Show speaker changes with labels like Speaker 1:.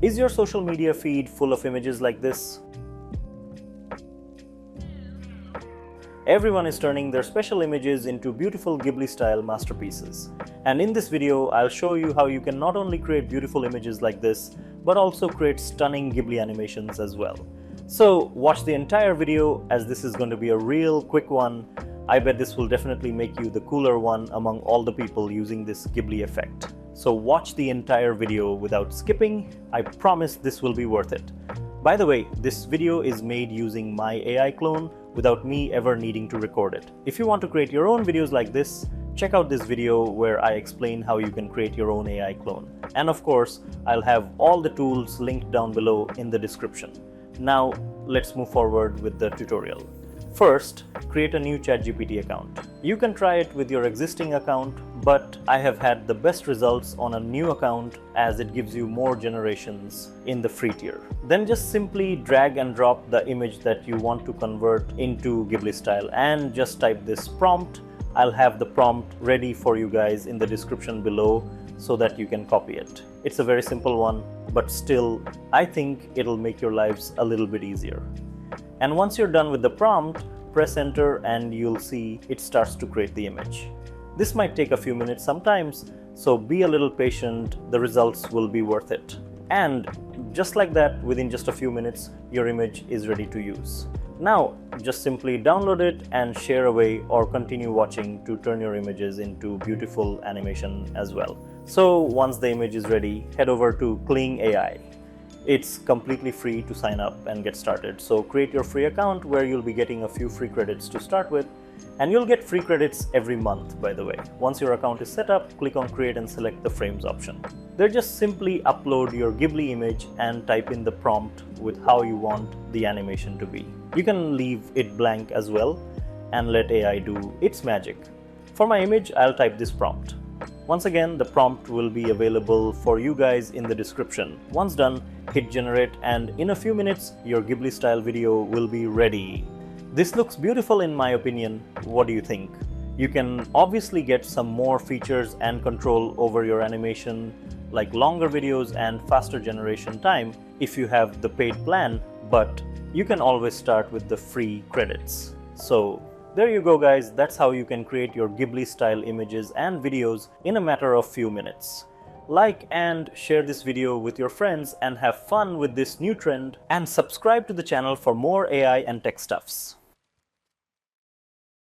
Speaker 1: Is your social media feed full of images like this? Everyone is turning their special images into beautiful Ghibli-style masterpieces. And in this video, I'll show you how you can not only create beautiful images like this, but also create stunning Ghibli animations as well. So watch the entire video, as this is going to be a real quick one. I bet this will definitely make you the cooler one among all the people using this Ghibli effect. So watch the entire video without skipping. I promise this will be worth it. By the way, this video is made using my AI clone without me ever needing to record it. If you want to create your own videos like this, check out this video where I explain how you can create your own AI clone. And of course, I'll have all the tools linked down below in the description. Now, let's move forward with the tutorial. First, create a new ChatGPT account. You can try it with your existing account, but I have had the best results on a new account as it gives you more generations in the free tier. Then just simply drag and drop the image that you want to convert into Ghibli style and just type this prompt. I'll have the prompt ready for you guys in the description below so that you can copy it. It's a very simple one, but still, I think it'll make your lives a little bit easier. And once you're done with the prompt, press enter and you'll see it starts to create the image. This might take a few minutes sometimes, so be a little patient, the results will be worth it. And just like that, within just a few minutes, your image is ready to use. Now, just simply download it and share away or continue watching to turn your images into beautiful animation as well. So once the image is ready, head over to Kling AI. It's completely free to sign up and get started. So create your free account where you'll be getting a few free credits to start with. And you'll get free credits every month, by the way. Once your account is set up, click on create and select the frames option. There, just simply upload your Ghibli image and type in the prompt with how you want the animation to be. You can leave it blank as well and let AI do its magic. For my image, I'll type this prompt. Once again, the prompt will be available for you guys in the description. Once done, hit generate and in a few minutes, your Ghibli style video will be ready. This looks beautiful in my opinion. What do you think? You can obviously get some more features and control over your animation, like longer videos and faster generation time if you have the paid plan, but you can always start with the free credits. So there you go guys, that's how you can create your Ghibli style images and videos in a matter of few minutes. Like and share this video with your friends and have fun with this new trend, and subscribe to the channel for more AI and tech stuffs.